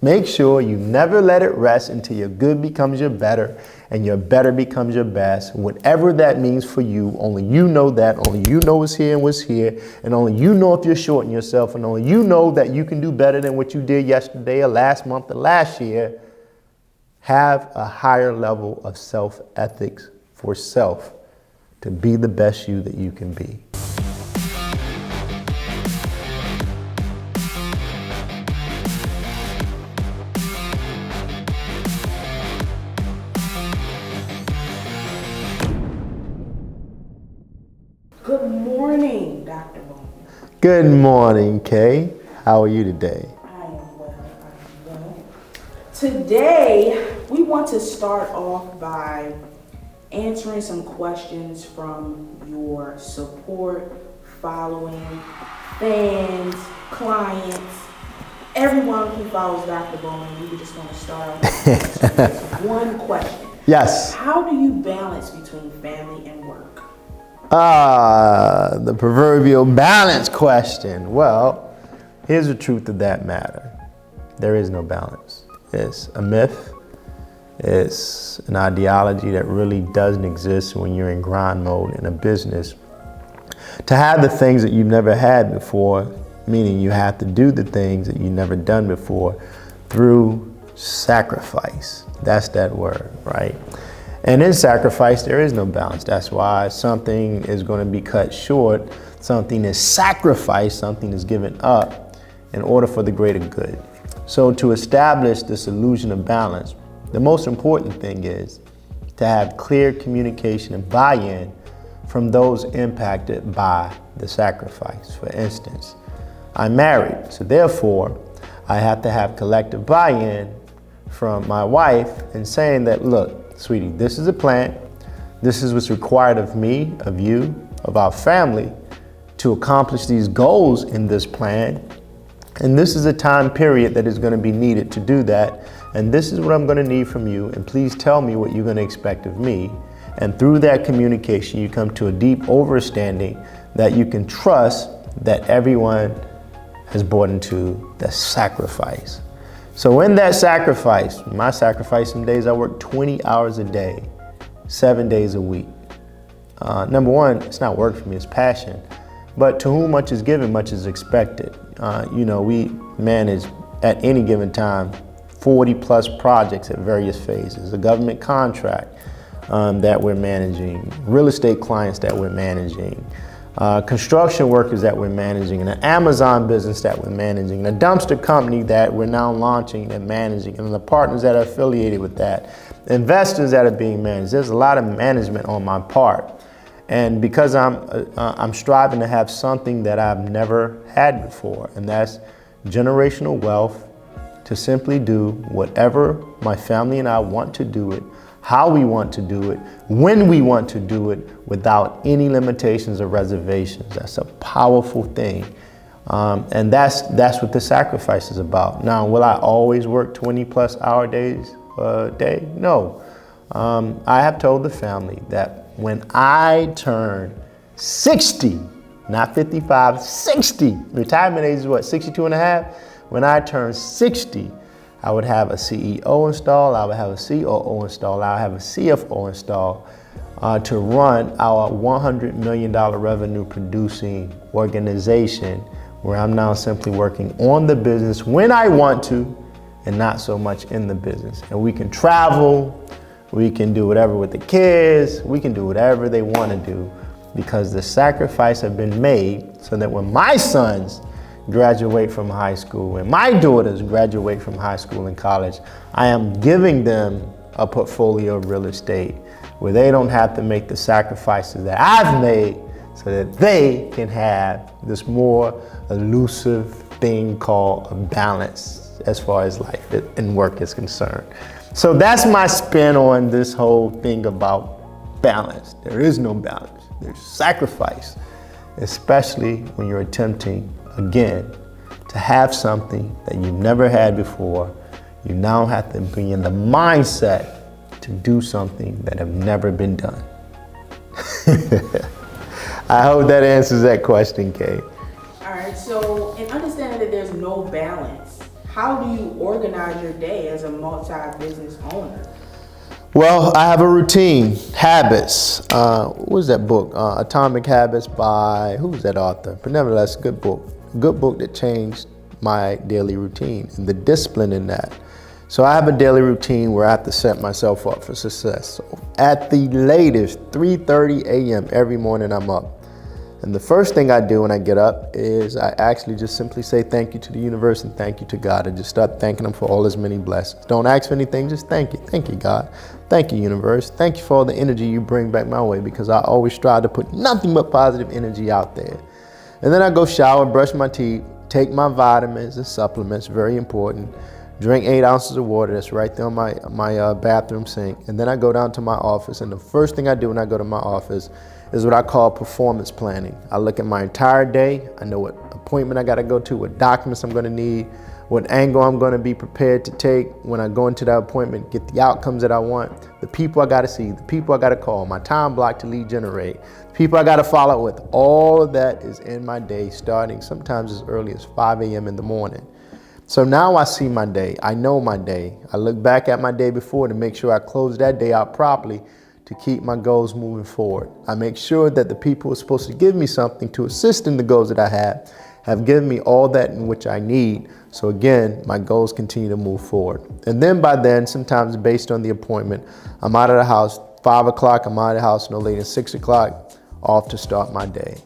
Make sure you never let it rest until your good becomes your better and your better becomes your best. Whatever that means for you, only you know that. Only you know what's here and what's here. And only you know if you're shorting yourself. And only you know that you can do better than what you did yesterday or last month or last year. Have a higher level of self-ethics for self to be the best you that you can be. Good morning, Dr. Bowman. Good morning, Kay. How are you today? I am well. Today, we want to start off by answering some questions from your support, following, fans, clients, everyone who follows Dr. Bowman. We just want to start off with one question. Yes. How do you balance between family and work? The proverbial balance question. Well, here's the truth of that matter. There is no balance. It's a myth. It's an ideology that really doesn't exist when you're in grind mode in a business. To have the things that you've never had before, meaning you have to do the things that you've never done before through sacrifice. That's that word, right? And in sacrifice, there is no balance. That's why something is going to be cut short. Something is sacrificed, something is given up in order for the greater good. So to establish this illusion of balance, the most important thing is to have clear communication and buy-in from those impacted by the sacrifice. For instance, I'm married, so therefore I have to have collective buy-in from my wife in saying that, look, sweetie, this is a plan. This is what's required of me, of you, of our family to accomplish these goals in this plan. And this is a time period that is going to be needed to do that. And this is what I'm going to need from you. And please tell me what you're going to expect of me. And through that communication, you come to a deep understanding that you can trust that everyone has bought into the sacrifice. So in that sacrifice, my sacrifice, some days I work 20 hours a day, 7 days a week. Number one, it's not work for me, it's passion. But to whom much is given, much is expected. We manage at any given time 40 plus projects at various phases, a government contract that we're managing, real estate clients that we're managing, construction workers that we're managing, and an Amazon business that we're managing, and a dumpster company that we're now launching and managing, and the partners that are affiliated with that, investors that are being managed. There's a lot of management on my part. And because I'm striving to have something that I've never had before, and that's generational wealth, to simply do whatever my family and I want to do it, how we want to do it, when we want to do it, without any limitations or reservations. That's a powerful thing. And that's what the sacrifice is about. Now, will I always work 20 plus hour days a day? No. I have told the family that when I turn 60, not 55, 60, retirement age is what, 62 and a half? When I turn 60, I would have a CEO installed, I would have a COO installed, I would have a CFO installed to run our $100 million revenue producing organization, where I'm now simply working on the business when I want to and not so much in the business. And we can travel, we can do whatever with the kids, we can do whatever they want to do, because the sacrifice have been made so that when my sons graduate from high school, when my daughters graduate from high school and college, I am giving them a portfolio of real estate where they don't have to make the sacrifices that I've made so that they can have this more elusive thing called a balance as far as life and work is concerned. So that's my spin on this whole thing about balance. There is no balance. There's sacrifice, especially when you're attempting, again, to have something that you've never had before. You now have to be in the mindset to do something that have never been done. I hope that answers that question, Kay. All right, so in understanding that there's no balance, how do you organize your day as a multi-business owner? Well, I have a routine, habits. What was that book? Atomic Habits by, who was that author? But nevertheless, good book. Good book that changed my daily routine and the discipline in that. So I have a daily routine where I have to set myself up for success. So at the latest, 3:30 a.m. every morning I'm up. And the first thing I do when I get up is I actually just simply say thank you to the universe and thank you to God, and just start thanking Him for all His many blessings. Don't ask for anything, just thank you. Thank you, God. Thank you, universe. Thank you for all the energy you bring back my way, because I always strive to put nothing but positive energy out there. And then I go shower, brush my teeth, take my vitamins and supplements, very important. Drink 8 ounces of water, that's right there on my bathroom sink. And then I go down to my office, and the first thing I do when I go to my office is what I call performance planning. I look at my entire day. I know what appointment I gotta go to, what documents I'm gonna need, what angle I'm gonna be prepared to take when I go into that appointment, get the outcomes that I want, the people I gotta see, the people I gotta call, my time block to lead generate, the people I gotta follow up with. All of that is in my day, starting sometimes as early as 5 a.m. in the morning. So now I see my day, I know my day. I look back at my day before to make sure I close that day out properly to keep my goals moving forward. I make sure that the people who are supposed to give me something to assist in the goals that I have given me all that in which I need. So again, my goals continue to move forward. And then by then, sometimes based on the appointment, I'm out of the house, 5 o'clock, I'm out of the house no later than 6 o'clock, off to start my day.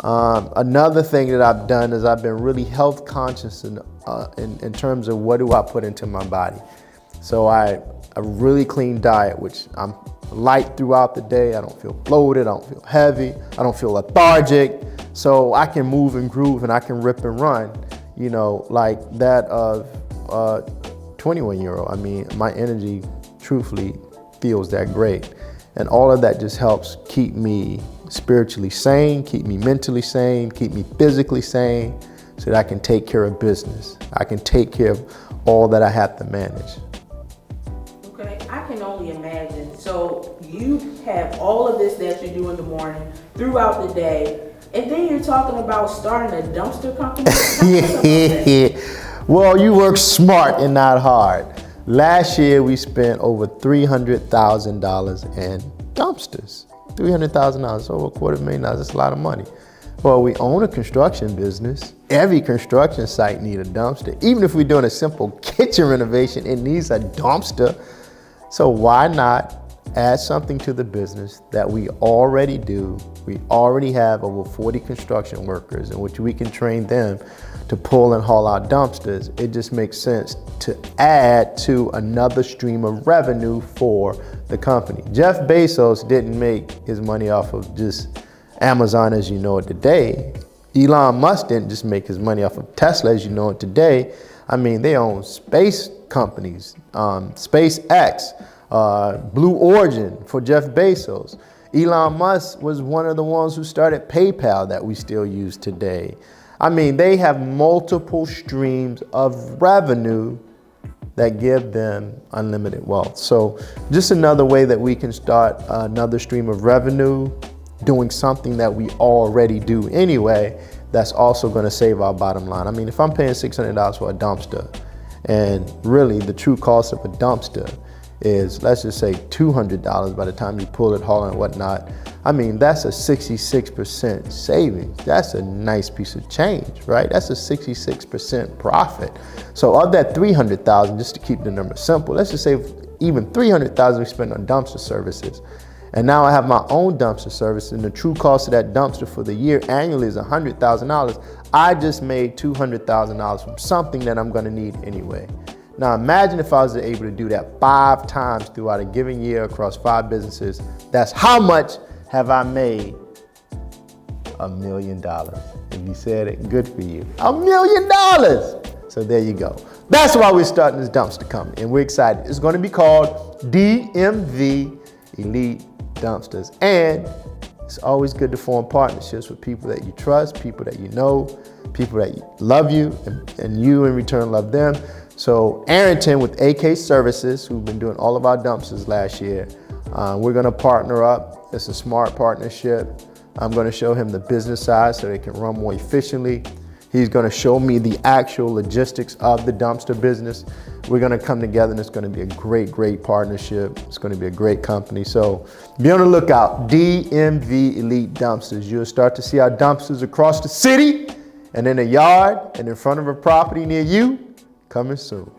Another thing that I've done is I've been really health conscious in terms of what do I put into my body. So a really clean diet, which I'm light throughout the day. I don't feel bloated, I don't feel heavy, I don't feel lethargic. So I can move and groove and I can rip and run, you know, like that of a 21-year-old. I mean, my energy truthfully feels that great. And all of that just helps keep me spiritually sane, keep me mentally sane, keep me physically sane, so that I can take care of business. I can take care of all that I have to manage. Okay, I can only imagine. So you have all of this that you do in the morning, throughout the day, and then you're talking about starting a dumpster company? Yeah. Well, you work smart and not hard. Last year, we spent over $300,000 in dumpsters. $300,000, over $250,000, that's a lot of money. Well, we own a construction business. Every construction site needs a dumpster. Even if we're doing a simple kitchen renovation, it needs a dumpster. So why not add something to the business that we already do? We already have over 40 construction workers in which we can train them to pull and haul out dumpsters. It just makes sense to add to another stream of revenue for the company. Jeff Bezos didn't make his money off of just Amazon as you know it today. Elon Musk didn't just make his money off of Tesla as you know it today. I mean, they own space companies, SpaceX, Blue Origin for Jeff Bezos. Elon Musk was one of the ones who started PayPal that we still use today. I mean, they have multiple streams of revenue that give them unlimited wealth. So just another way that we can start another stream of revenue, doing something that we already do anyway, that's also gonna save our bottom line. I mean, if I'm paying $600 for a dumpster, and really the true cost of a dumpster is, let's just say $200 by the time you pull it, haul it, and whatnot. I mean, that's a 66% savings. That's a nice piece of change, right? That's a 66% profit. So of that $300,000, just to keep the number simple, let's just say even $300,000 we spend on dumpster services. And now I have my own dumpster service, and the true cost of that dumpster for the year annually is $100,000. I just made $200,000 from something that I'm gonna need anyway. Now imagine if I was able to do that 5 times throughout a given year across 5 businesses. That's how much have I made? $1 million. If you said it, good for you. $1 million. So there you go. That's why we're starting this dumpster company, and we're excited. It's gonna be called DMV Elite Dumpsters. And it's always good to form partnerships with people that you trust, people that you know, people that love you, and you in return love them. So Arrington with AK Services, who've been doing all of our dumpsters last year, we're gonna partner up. It's a smart partnership. I'm gonna show him the business side so they can run more efficiently. He's going to show me the actual logistics of the dumpster business. We're going to come together and it's going to be a great, great partnership. It's going to be a great company. So be on the lookout, DMV Elite Dumpsters. You'll start to see our dumpsters across the city and in a yard and in front of a property near you coming soon.